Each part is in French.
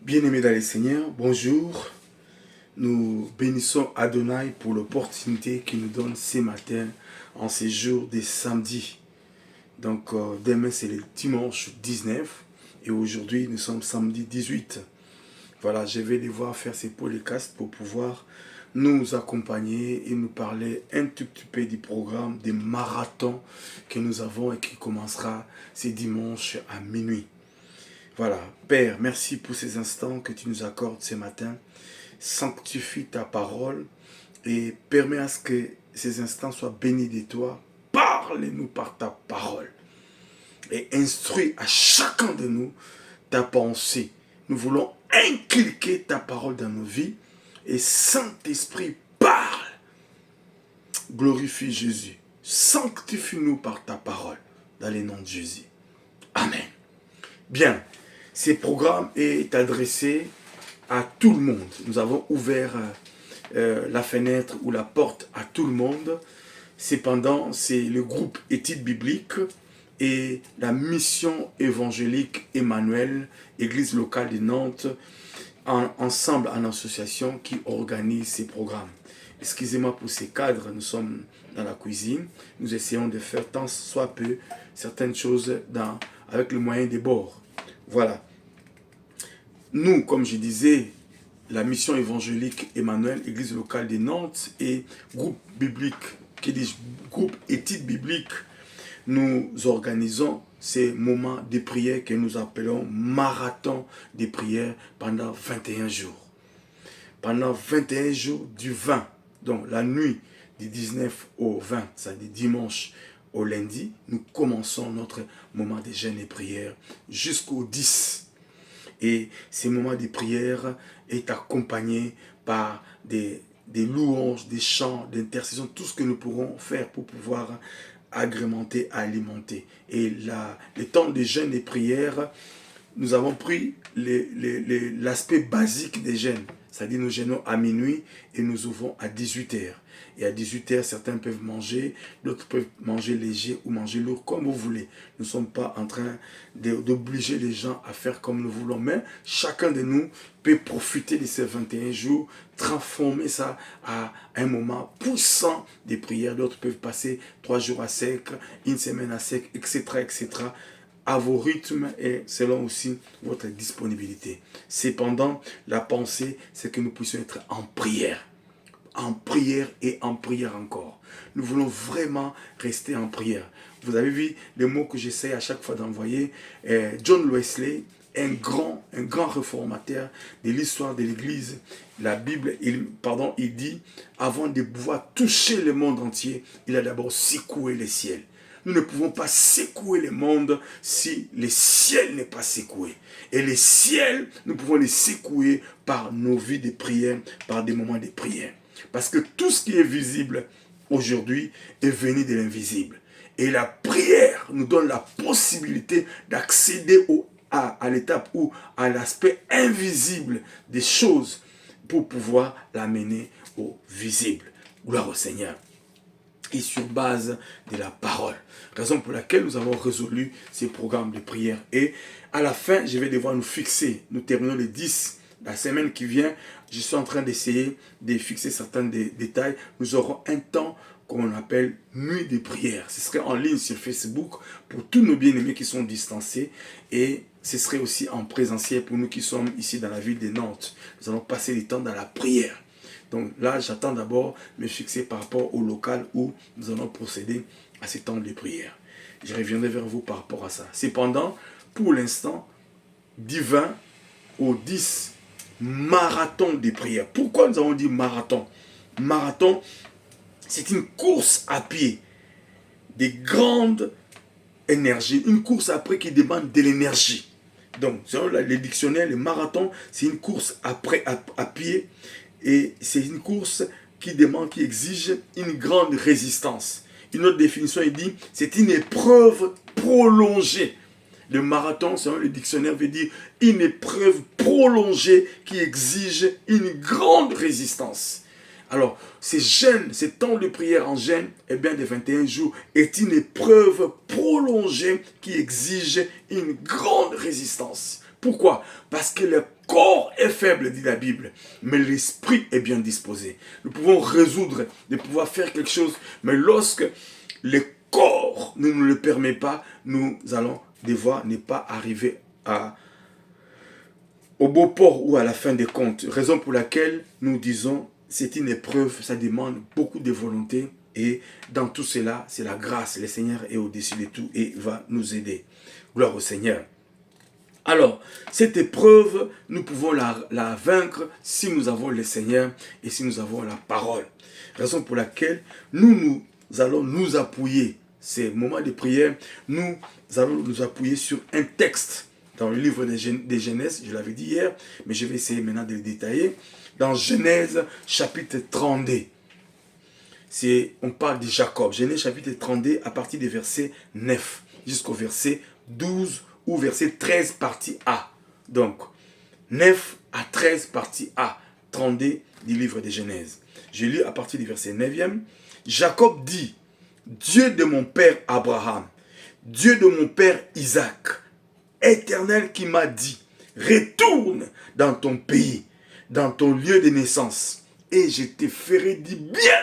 Bien-aimés dans les Seigneurs, bonjour. Nous bénissons Adonai pour l'opportunité qu'il nous donne ce matin en ces jours des samedis. Donc demain c'est le dimanche 19 et aujourd'hui nous sommes samedi 18. Voilà, je vais devoir faire ces podcasts pour pouvoir nous accompagner et nous parler un tout petit peu du programme des marathons que nous avons et qui commencera ce dimanche à minuit. Voilà, Père, merci pour ces instants que tu nous accordes ce matin. Sanctifie ta parole et permets à ce que ces instants soient bénis de toi. Parle-nous par ta parole et instruis à chacun de nous ta pensée. Nous voulons inculquer ta parole dans nos vies et Saint-Esprit parle. Glorifie Jésus. Sanctifie-nous par ta parole dans le nom de Jésus. Amen. Bien. Ce programme est adressé à tout le monde. Nous avons ouvert la fenêtre ou la porte à tout le monde. Cependant, c'est le groupe Études bibliques et la mission évangélique Emmanuel, Église locale de Nantes, ensemble en association qui organise ces programmes. Excusez-moi pour ces cadres, nous sommes dans la cuisine. Nous essayons de faire tant soit peu certaines choses avec le moyen des bords. Voilà. Nous, comme je disais, la mission évangélique Emmanuel, Église locale de Nantes et groupe biblique, groupe études bibliques, nous organisons ces moments de prière que nous appelons marathon de prière pendant 21 jours. Pendant 21 jours du 20, donc la nuit du 19 au 20, c'est-à-dire dimanche au lundi, nous commençons notre moment de jeûne et prière jusqu'au 10. Et ces moments de prière est accompagné par des louanges, des chants, d'intercession, tout ce que nous pourrons faire pour pouvoir agrémenter, alimenter. Et le temps de jeûne et prière, nous avons pris l'aspect basique des jeûnes. C'est-à-dire nous jeûnons à minuit et nous ouvrons à 18h. Et à 18h, certains peuvent manger, d'autres peuvent manger léger ou manger lourd, comme vous voulez. Nous ne sommes pas en train d'obliger les gens à faire comme nous voulons, mais chacun de nous peut profiter de ces 21 jours, transformer ça à un moment puissant de prière. D'autres peuvent passer 3 jours à sec, une semaine à sec, etc., etc., à vos rythmes et selon aussi votre disponibilité. Cependant, la pensée, c'est que nous puissions être en prière et en prière encore. Nous voulons vraiment rester en prière. Vous avez vu les mots que j'essaie à chaque fois d'envoyer. John Wesley, un grand réformateur de l'histoire de l'Église. La Bible, il dit, avant de pouvoir toucher le monde entier, il a d'abord secoué les ciels. Nous ne pouvons pas secouer le monde si le ciel n'est pas secoué. Et les ciels, nous pouvons les secouer par nos vies de prière, par des moments de prière. Parce que tout ce qui est visible aujourd'hui est venu de l'invisible. Et la prière nous donne la possibilité d'accéder à l'étape ou à l'aspect invisible des choses pour pouvoir l'amener au visible. Gloire au Seigneur. Et sur base de la parole. Raison pour laquelle nous avons résolu ces programmes de prière. Et à la fin, je vais devoir nous fixer. Nous terminons le 10. La semaine qui vient, je suis en train d'essayer de fixer certains détails. Nous aurons un temps qu'on appelle nuit de prière. Ce serait en ligne sur Facebook pour tous nos bien-aimés qui sont distancés. Et ce serait aussi en présentiel pour nous qui sommes ici dans la ville de Nantes. Nous allons passer du temps dans la prière. Donc là, j'attends d'abord me fixer par rapport au local où nous allons procéder à ces temps de prière. Je reviendrai vers vous par rapport à ça. Cependant, pour l'instant, du 20 au 10, marathon de prière. Pourquoi nous avons dit marathon? Marathon, c'est une course à pied, des grandes énergies, une course après qui demande de l'énergie. Donc, selon les dictionnaires, le marathon, c'est une course à pied. Et c'est une course qui exige une grande résistance. Une autre définition, il dit, c'est une épreuve prolongée. Le marathon, selon le dictionnaire, veut dire une épreuve prolongée qui exige une grande résistance. Alors, ces jeûnes, ces temps de prière en jeûne, eh bien, de 21 jours, est une épreuve prolongée qui exige une grande résistance. Pourquoi? Parce que corps est faible, dit la Bible, mais l'esprit est bien disposé. Nous pouvons résoudre, de pouvoir faire quelque chose, mais lorsque le corps ne nous le permet pas, nous allons devoir ne pas arriver au beau port ou à la fin des comptes. Raison pour laquelle nous disons, c'est une épreuve, ça demande beaucoup de volonté, et dans tout cela, c'est la grâce. Le Seigneur est au-dessus de tout et va nous aider. Gloire au Seigneur. Alors, cette épreuve, nous pouvons la vaincre si nous avons le Seigneur et si nous avons la parole. Raison pour laquelle nous allons nous appuyer, ces moments de prière, nous allons nous appuyer sur un texte dans le livre des Genèse, je l'avais dit hier, mais je vais essayer maintenant de le détailler. Dans Genèse chapitre 32, on parle de Jacob. Genèse chapitre 32 à partir du verset 9 jusqu'au verset 12 ou verset 13 partie A. Donc, 9 à 13 partie A, 32 du livre de Genèse. Je lis à partir du verset 9e. Jacob dit, Dieu de mon père Abraham, Dieu de mon père Isaac, Éternel qui m'a dit, retourne dans ton pays, dans ton lieu de naissance, et je te ferai du bien.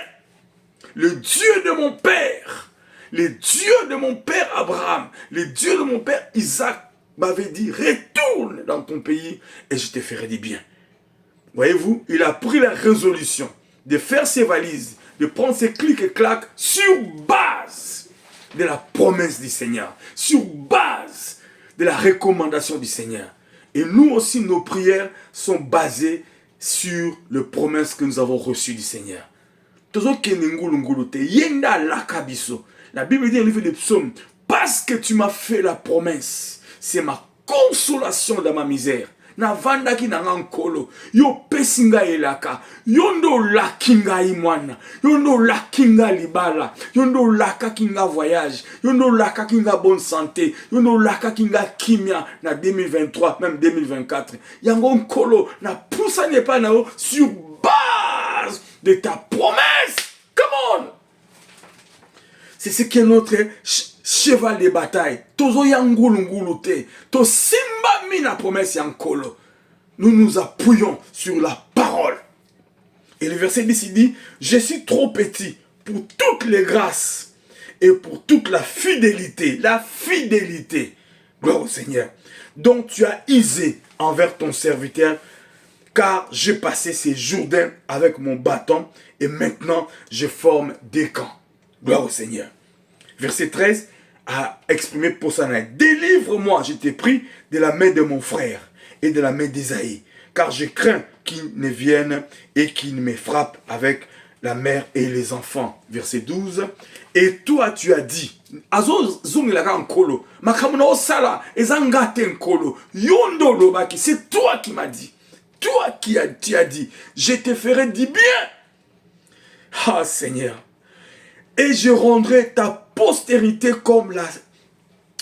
Le Dieu de mon père, le Dieu de mon père Abraham, le Dieu de mon père Isaac m'avait dit, retourne dans ton pays et je te ferai du bien. Voyez-vous, il a pris la résolution de faire ses valises, de prendre ses clics et claques sur base de la promesse du Seigneur, sur base de la recommandation du Seigneur. Et nous aussi, nos prières sont basées sur les promesses que nous avons reçues du Seigneur. La Bible dit dans le livre des psaumes, parce que tu m'as fait la promesse, c'est ma consolation dans ma misère. Navandaki na nkolo yo pesinga elaka yondo lakinga imwana yondo lakinga libala yondo laka kinga voyage yondo laka kinga bonne santé yondo laka kinga kimia na 2023 même 2024 yango nkolo na poussa n'est pas nao sur base de ta promesse. Come on, c'est ce qui est notre cheval de bataille. Tozo yangulungulu te. To simba mina promesse yankolo. Nous nous appuyons sur la parole. Et le verset 10 il dit, je suis trop petit pour toutes les grâces et pour toute la fidélité. La fidélité. Gloire au Seigneur. Donc tu as usé envers ton serviteur, car j'ai passé ces Jourdains avec mon bâton et maintenant je forme des camps. Gloire au Seigneur. Verset 13 a exprimé pour ça. Délivre-moi, je t'ai pris de la main de mon frère et de la main d'Ésaïe, car je crains qu'il ne vienne et qu'il me frappe avec la mère et les enfants. Verset 12. Et toi tu as dit, c'est toi qui m'as dit. Toi qui as dit, je te ferai du bien. Ah Seigneur. Et je rendrai ta postérité comme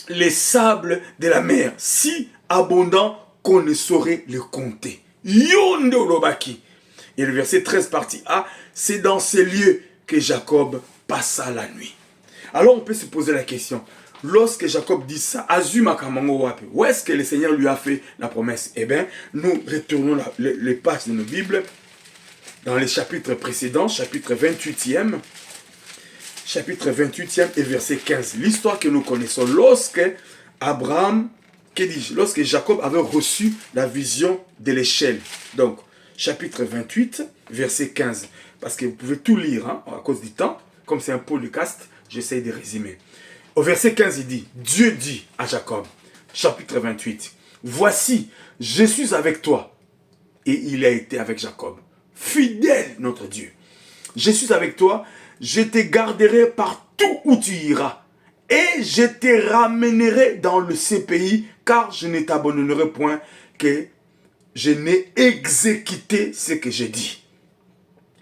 les sables de la mer, si abondant qu'on ne saurait le compter. Yondo Lobaki. Et le verset 13 partie A, c'est dans ces lieux que Jacob passa la nuit. Alors on peut se poser la question, lorsque Jacob dit ça, Azuma Kamango Wape, où est-ce que le Seigneur lui a fait la promesse? Eh bien, nous retournons les pages de nos Bibles, dans les chapitres précédents, chapitre 28e, chapitre 28e et verset 15. L'histoire que nous connaissons, lorsque lorsque Jacob avait reçu la vision de l'échelle. Donc, chapitre 28, verset 15. Parce que vous pouvez tout lire, hein, à cause du temps. Comme c'est un podcast, j'essaie de résumer. Au verset 15, il dit, Dieu dit à Jacob, chapitre 28, voici, je suis avec toi. Et il a été avec Jacob. Fidèle notre Dieu. Je suis avec toi, je te garderai partout où tu iras. Et je te ramènerai dans ces pays, car je ne t'abandonnerai point que je n'ai exécuté ce que j'ai dit.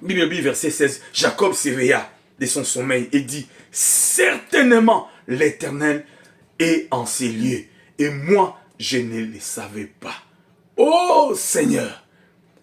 Bible verset 16, Jacob s'éveilla de son sommeil et dit, certainement l'Éternel est en ces lieux, et moi je ne le savais pas. Oh Seigneur,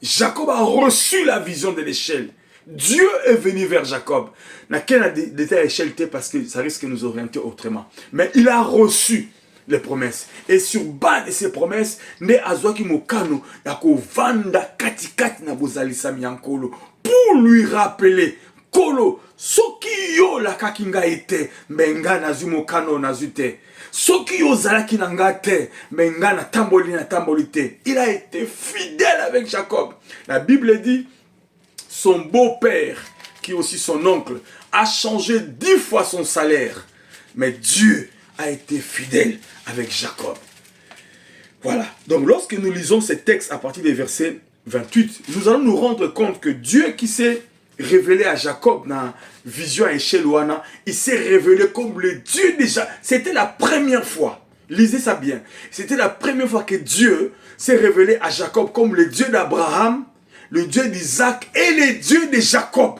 Jacob a reçu la vision de l'échelle. Dieu est venu vers Jacob. N'a qu'un détail échelle parce que ça risque de nous orienter autrement. Mais il a reçu les promesses. Et sur base de ces promesses, ne azwaki mokano ya kovanda katikati na bozalisami ya nkolo pour lui rappeler kolo soki yo lakaki ngai te mbe nga nazwi mokano nazwi te. Soki yo zalaki na nga te mbe nga na tamboli te. Il a été fidèle avec Jacob. La Bible dit son beau-père, qui est aussi son oncle, a changé 10 fois son salaire. Mais Dieu a été fidèle avec Jacob. Voilà. Donc lorsque nous lisons ces textes à partir des versets 28, nous allons nous rendre compte que Dieu qui s'est révélé à Jacob dans la vision à échelle Ouana, il s'est révélé comme le Dieu déjà. C'était la première fois. Lisez ça bien. C'était la première fois que Dieu s'est révélé à Jacob comme le Dieu d'Abraham, le Dieu d'Isaac et le Dieu de Jacob.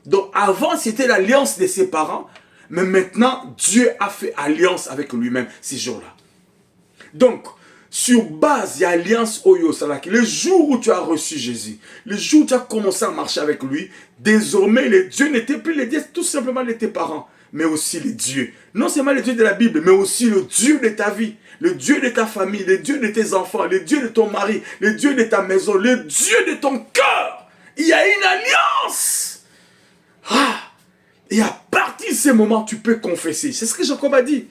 Donc avant, c'était l'alliance de ses parents. Mais maintenant, Dieu a fait alliance avec lui-même ces jours-là. Donc, sur base de l'alliance Oyo Salaki, le jour où tu as reçu Jésus, le jour où tu as commencé à marcher avec lui, désormais, le Dieu n'était plus le Dieu tout simplement de tes parents, mais aussi le Dieu. Non seulement le Dieu de la Bible, mais aussi le Dieu de ta vie, le Dieu de ta famille, le Dieu de tes enfants, le Dieu de ton mari, le Dieu de ta maison, le Dieu de ton cœur. Il y a une alliance. Et à partir de ce moment, tu peux confesser. C'est ce que Jacob a dit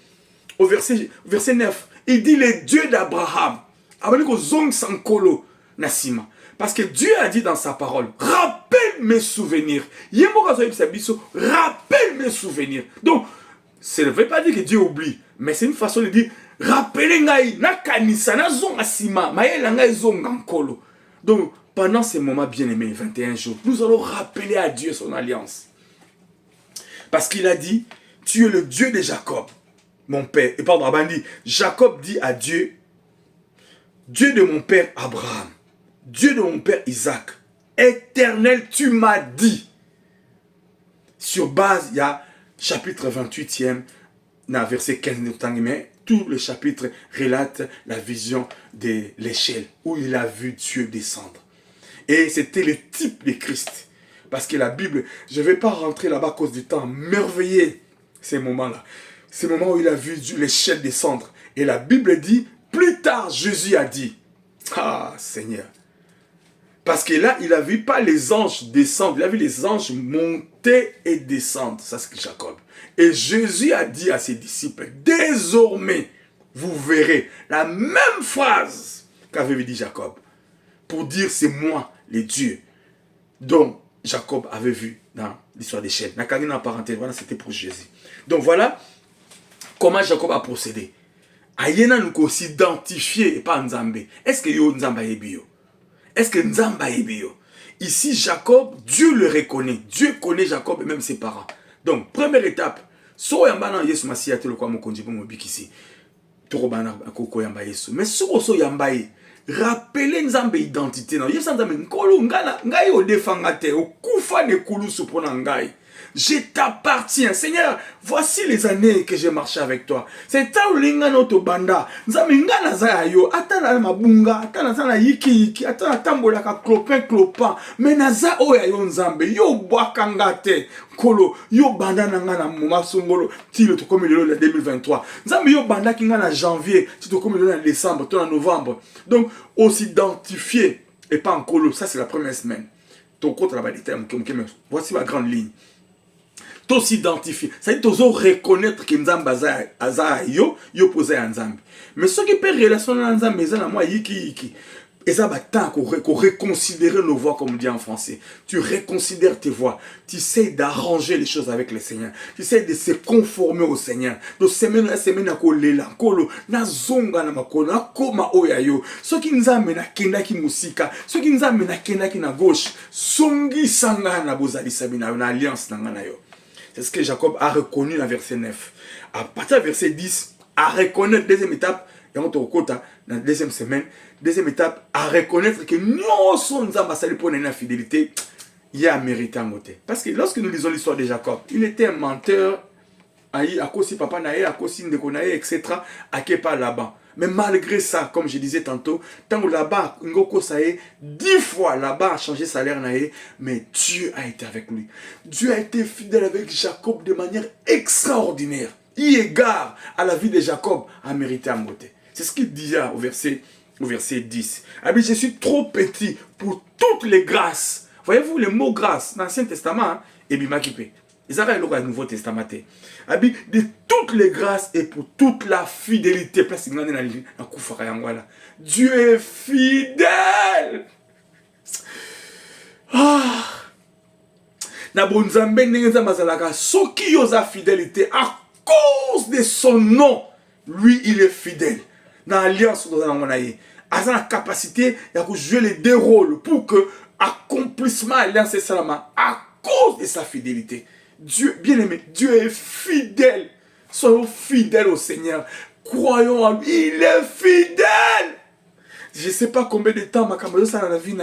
au verset 9. Il dit le Dieu d'Abraham. Parce que Dieu a dit dans sa parole, rappelle mes souvenirs. Rappelle mes souvenirs. Donc, ça ne veut pas dire que Dieu oublie, mais c'est une façon de dire, rappelez ngai, nakanisa, nazonga sima, maela ngai zonga nkolo. Donc, pendant ces moments bien-aimés, 21 jours, nous allons rappeler à Dieu son alliance. Parce qu'il a dit, tu es le Dieu de Jacob, mon père. Et pardon, Abandi, Jacob dit à Dieu, Dieu de mon père Abraham, Dieu de mon père Isaac, éternel, tu m'as dit. Sur base, il y a chapitre 28e, dans verset 15, mais tout le chapitre relate la vision de l'échelle, où il a vu Dieu descendre. Et c'était le type de Christ. Parce que la Bible, je ne vais pas rentrer là-bas à cause du temps, merveiller ces moments-là. Ces moments où il a vu l'échelle descendre. Et la Bible dit, plus tard, Jésus a dit, ah Seigneur. Parce que là, il a vu pas les anges descendre, il a vu les anges monter et descendre. Ça, c'est Jacob. Et Jésus a dit à ses disciples, désormais, vous verrez la même phrase qu'avait dit Jacob. Pour dire, c'est moi, le Dieu. Donc, Jacob avait vu dans l'histoire des chaînes. Nakagina en parenthèse, voilà, c'était pour Jésus. Donc voilà comment Jacob a procédé. Ayena nous s'identifier et pas Nzambe. Est-ce que yo Nzamba ebio? Est-ce que Nzamba ebio? Ici, Jacob, Dieu le reconnaît. Dieu connaît Jacob et même ses parents. Donc, première étape, so yamba na Yesu Masiya te lo kwa mokonji bo mobikisi. Toro bana koko yamba Yesu. Mais so yamba e rappelez Nzambe identité na Yesu Nzambe nkolo ngala ngai o defanga te o kufa ne kulusu pona ngai. Je t'appartiens. Seigneur, voici les années que j'ai marché avec toi. C'est ta ulinga noto banda. Nzambe ngana za yo atana mabunga, atana sana yiki, atana tambola ka clopin. Menaza oya yo Nzambe yo bwakanga te. Kolo yo banda na ngana moma songolo ti le to comme le 2023. Nzambe yo banda ki ngana janvier, ti to comme le décembre, to en novembre. Donc on s'identifier et pas en colo, ça c'est la première semaine. Ton compte là-bas des termes, voici ma grande ligne. To s'identifier, ça dit to reconnaître que Nzamba aza yo posé à Nzambe. Mais ce qui peut relationner à Nzambe, c'est la moi yiki. Et ça va tant qu'on reconsidère nos voix, comme on dit en français. Tu reconsidères tes voix. Tu essaies d'arranger les choses avec le Seigneur. Tu essaies de se conformer au Seigneur. Donc, semaine à kolela, kolo, na zonga na makolo, na koma oyayo. Ce qui nous amène à kendaki musika, ce qui nous amène à kendaki na gauche, songi sanga na bozali sabina, na alliance na nganayo. C'est ce que Jacob a reconnu dans verset 9. À partir du verset 10, à reconnaître, deuxième étape, et on te raconte dans la deuxième semaine, deuxième étape, à reconnaître que nous sommes ambassadeurs pour une infidélité, il y a mérité en côté. Parce que lorsque nous lisons l'histoire de Jacob, il était un menteur, à cause de papa naé, à cause de Nekonaé, etc., à Kepa là-bas. Mais malgré ça, comme je disais tantôt, tant que là-bas, Ngoko Saé, 10 fois là-bas a changé salaire naé, mais Dieu a été avec lui. Dieu a été fidèle avec Jacob de manière extraordinaire. eu égard à la vie de Jacob, a mérité à monter. C'est ce qu'il dit au verset 10. Ah bien, je suis trop petit pour toutes les grâces. Voyez-vous, le mot grâce, dans l'Ancien Testament, et bien, ils arrivent au Nouveau Testament. Ah bien, de toutes les grâces et pour toute la fidélité. Dieu est fidèle. Ah! Na bonzambe nenza mazalaka soki yoza fidélité à cause de son nom, lui il est fidèle. Dans l'alliance dans la a la capacité de jouer les deux rôles pour que accomplissement alliance et salama à cause de sa fidélité. Dieu, bien aimé, Dieu est fidèle. Soyons fidèles au Seigneur. Croyons en lui, il est fidèle. Je ne sais pas combien de temps ma camarade ça dans la vie,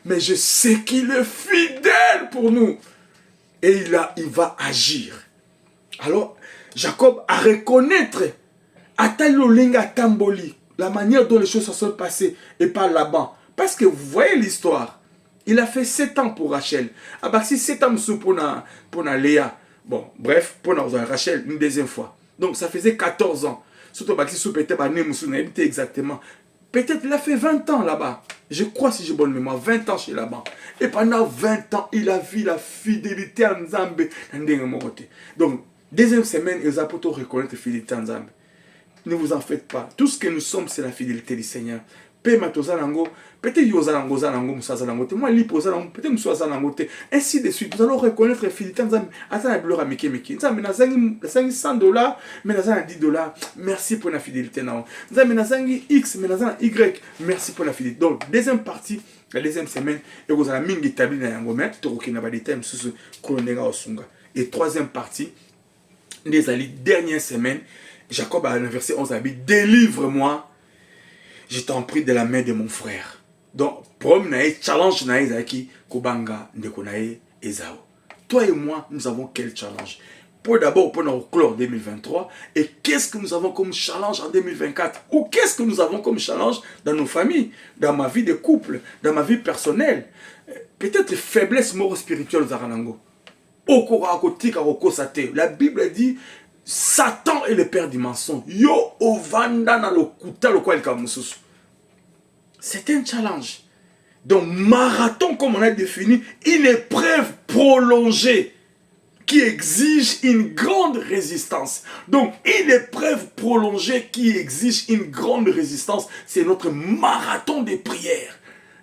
mais je sais qu'il est fidèle pour nous. Et il va agir. Alors, Jacob a reconnaître la manière dont les choses se sont passées et pas là-bas. Parce que vous voyez l'histoire. Il a fait 7 ans pour Rachel. Ah bah si 7 ans pour Léa. Bon, bref, pour Rachel une deuxième fois. Donc ça faisait 14 ans. Surtout si peut-être exactement. Peut-être il a fait 20 ans là-bas. Je crois, si j'ai bonne mémoire, 20 ans chez là-bas. Et pendant 20 ans, il a vu la fidélité en Zambé. Donc, deuxième semaine, ils ont pu reconnaître la fidélité en Zambé. Ne vous en faites pas. Tout ce que nous sommes, c'est la fidélité du Seigneur. Peut-être moi, peut-être ainsi de suite. Nous allons reconnaître la fidélité en Zambé. $100, mais $10. Merci pour la fidélité. X, mais Y. Merci pour la fidélité. Donc, deuxième partie, la deuxième semaine, et vous allez mingi établi dans Yangomé, et troisième partie, les dernière semaine, Jacob a verset 11 a dit, délivre-moi, je t'en prie de la main de mon frère. Donc, problème nae, challenge nae zaki Kobanga Ndekonae Ezao. Toi et moi, nous avons quel challenge? Pour d'abord, pour notre clore 2023, et qu'est-ce que nous avons comme challenge en 2024? Ou qu'est-ce que nous avons comme challenge dans nos familles, dans ma vie de couple, dans ma vie personnelle? Peut-être faiblesse mort spirituelle Zaranango. La Bible dit Satan est le père du mensonge. Yo ovanda na lokuta lo kwa elkamususu. C'est un challenge. Donc marathon, comme on a défini, une épreuve prolongée qui exige une grande résistance. Donc une épreuve prolongée qui exige une grande résistance, c'est notre marathon de prière.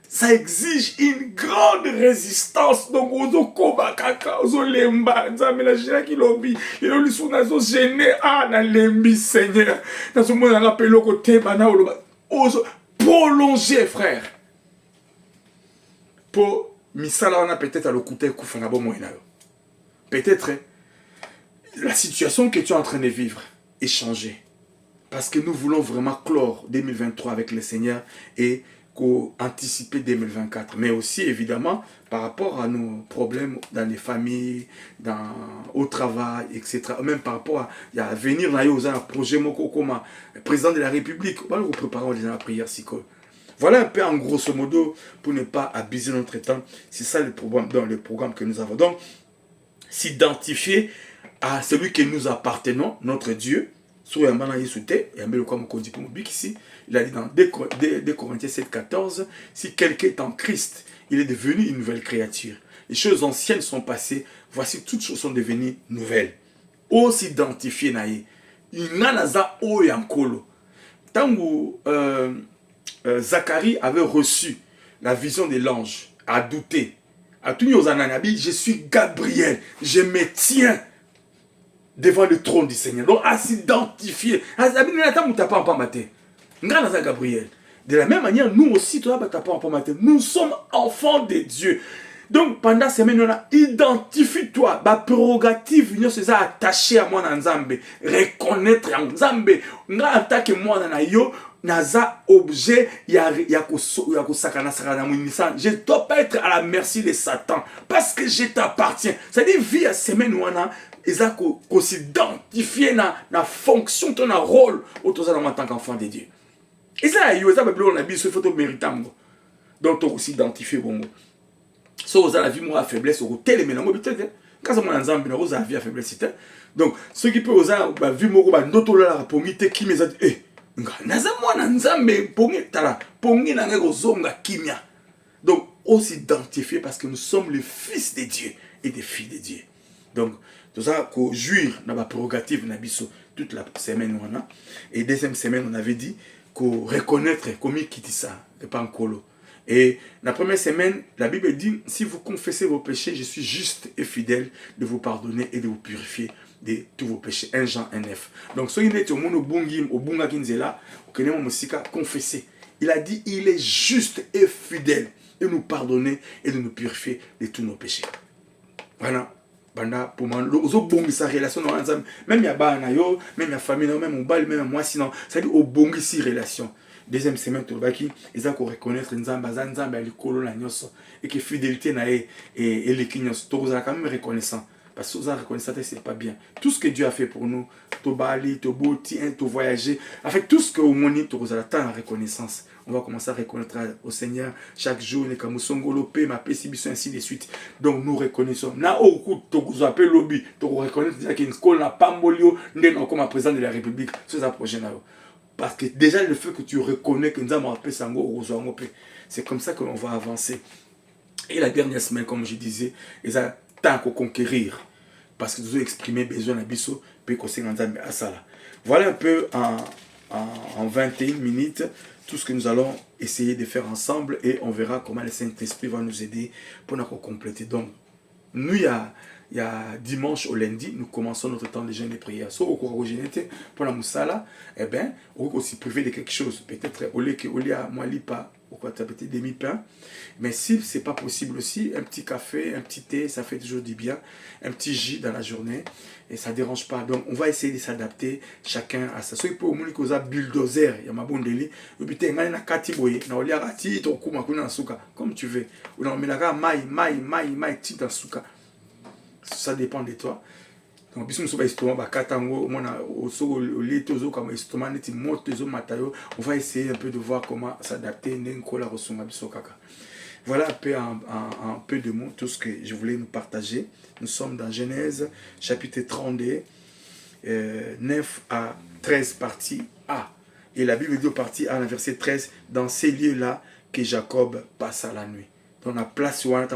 Ça exige une grande résistance. Donc, ozo koba kaka, ozo lemba, nzame la jina ki lobi, et on lui sou nazo gêné, ah, na lembi, Seigneur. Nazo moun na rappelé au côté, bana, ozo prolonger, frère. Pour misala, on a peut-être à l'écouter, koufanga bo moina. Peut-être, la situation que tu es en train de vivre est changée. Parce que nous voulons vraiment clore 2023 avec le Seigneur et anticiper 2024, mais aussi évidemment par rapport à nos problèmes dans les familles, au travail, etc. Même par rapport à venir dans un projet comme président de la République, on va nous préparer dans la prière. Voilà un peu en grosso modo pour ne pas abuser notre temps. C'est ça le programme, dans le programme que nous avons. Donc, s'identifier à celui que nous appartenons, notre Dieu. Il a dit dans 2 Corinthiens 7, 14, si quelqu'un est en Christ, il est devenu une nouvelle créature. Les choses anciennes sont passées, voici toutes choses sont devenues nouvelles. O s'identifier naïe. Il n'a pas yankolo. Tant que Zacharie avait reçu la vision de l'ange, a douté. A tout je suis Gabriel, je me tiens devant le trône du Seigneur. Donc, à s'identifier. Gabriel. De la même manière, nous aussi, nous sommes enfants de Dieu. Donc, pendant ces semaines, on a identifie-toi. Ma prérogative, nous sommes attachés à moi dans Nzambe. Reconnaître en Nzambe. Nous attaqué moi dans yo. Naza objet, je ne dois pas être à la merci de Satan. Parce que je t'appartiens. C'est-à-dire, vie à semaine où on a. Qu'on s'identifie dans la fonction, ton rôle en tant qu'enfant de Dieu. Et ça, on a dit que photo méritant. Donc, on s'identifier. Si vous avez la vie, moi, faiblesse, vous téléménez. Quand ça m'a ensemble, on a vie à faiblesse. Donc, ceux qui peuvent oser, vu mon groupe, d'autres là, pour qui te qui me dit, eh, naza moi nanzambe, pongi tala, pongi nanga kozonga kimia. Donc, on s'identifie parce que nous sommes les fils de Dieu et des filles de Dieu. Donc, tout ça, qu'on jouir dans la prérogative, toute la semaine, on a. Et deuxième semaine, on avait dit qu'on reconnaître, comme il quitte ça, et pas en colo. Et la première semaine, la Bible dit, si vous confessez vos péchés, je suis juste et fidèle de vous pardonner et de vous purifier de tous vos péchés. 1 Jean 1,9. Donc, ce qui est au monde au bunga kinzela, au kenema musika, confesser. Il a dit, il est juste et fidèle de nous pardonner et de nous purifier de tous nos péchés. Voilà. Pour moi, sa relation, même ya bana yo, même ya famille, même mon bal, même moi, sinon, ça dit au bon si relation. Deuxième semaine, tu vois qui, ils ont reconnaître Nzamba, Nzamba, le colon, la nyos, et que fidélité na et les kinyos, tu as quand même reconnaissant. Parce que vous avez reconnaissant, c'est pas bien. Tout ce que Dieu a fait pour nous, tu bali, tu boti, tu voyager, avec tout ce que au monde, tu as tant reconnaissance. On va commencer à reconnaître au Seigneur chaque jour, les Kamusongolopé, ma pécibition, ainsi de suite. Donc nous reconnaissons. Na au coup, tu vous appelez lobby, tu reconnais déjà qu'il y a une école, na Pambolio, comme un président de la République, c'est ça prochain. Parce que déjà le fait que tu reconnais que nous avons appelé Sango, c'est comme ça que l'on va avancer. Et la dernière semaine, comme je disais, ils ont tant qu'à conquérir. Parce que nous avons exprimé besoin d'Abisso, puis qu'on s'est rendu à ça là. Voilà un peu en 21 minutes tout ce que nous allons essayer de faire ensemble et on verra comment le Saint-Esprit va nous aider pour nous compléter. Donc, nous, il y a dimanche au lundi, nous commençons notre temps de jeûne et prière. Soit au cours pour la moussala, eh bien, on va aussi priver de quelque chose. Peut-être au lieu à moi, pas peut-être demi-pain. Mais si ce n'est pas possible aussi, un petit café, un petit thé, ça fait toujours du bien. Un petit jus dans la journée. Et ça ne dérange pas. Donc, on va essayer de s'adapter chacun à ça. Soit il peut au moins que ça bulldozer, il y a ma bonne délit. Et puis, tu as un katiboye, tu as comme tu veux. Ou non, mais là, maï, ti dans souka. Ça dépend de toi. Donc, si nous sommes on va essayer un peu de voir comment s'adapter. Voilà un peu de mots, tout ce que je voulais nous partager. Nous sommes dans Genèse, chapitre 32, 9 à 13, partie A. Et la Bible dit au partie A, verset 13, dans ces lieux-là que Jacob passa la nuit. Dans la place où on a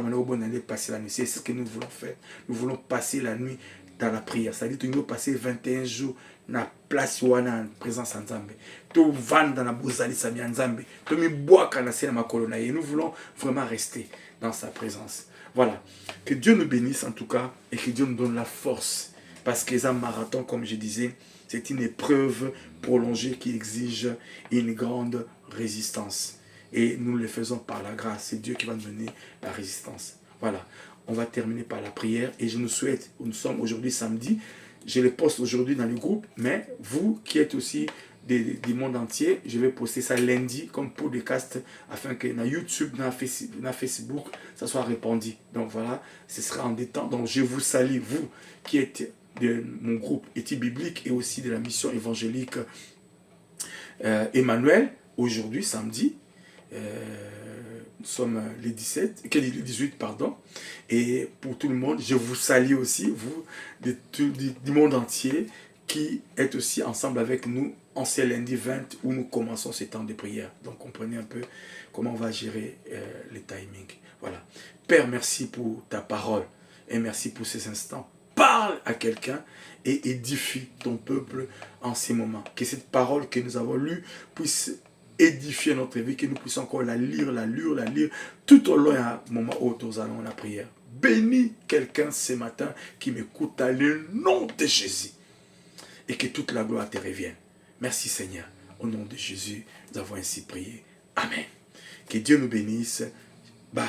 passer la nuit. C'est ce que nous voulons faire. Nous voulons passer la nuit dans la prière. C'est-à-dire que nous voulons passer 21 jours dans la place où on a en présence en Zambé. Nous vendre dans la bozali sami en Zambé. Nous boire quand on a ma colonne. Et nous voulons vraiment rester dans sa présence. Voilà. Que Dieu nous bénisse en tout cas et que Dieu nous donne la force. Parce que un marathon, comme je disais, c'est une épreuve prolongée qui exige une grande résistance. Et nous le faisons par la grâce. C'est Dieu qui va nous donner la résistance. Voilà. On va terminer par la prière. Et je nous souhaite, nous sommes aujourd'hui samedi. Je le poste aujourd'hui dans le groupe. Mais vous qui êtes aussi du monde entier, je vais poster ça lundi comme podcast afin que dans YouTube, dans Facebook, ça soit répandu. Donc voilà, ce sera en détente. Donc je vous salue, vous qui êtes de mon groupe Éthique Biblique et aussi de la mission évangélique Emmanuel. Aujourd'hui, samedi. Nous sommes le 18, pardon. Et pour tout le monde, je vous salue aussi, vous, du monde entier, qui êtes aussi ensemble avec nous en ce lundi 20 où nous commençons ces temps de prière. Donc, comprenez un peu comment on va gérer les timings. Voilà. Père, merci pour ta parole et merci pour ces instants. Parle à quelqu'un et édifie ton peuple en ces moments. Que cette parole que nous avons lue puisse édifier notre vie, que nous puissions encore la lire, tout au long du moment où nous allons la prière. Bénis quelqu'un ce matin qui m'écoute dans le nom de Jésus et que toute la gloire te revienne. Merci Seigneur. Au nom de Jésus, nous avons ainsi prié. Amen. Que Dieu nous bénisse. Bye.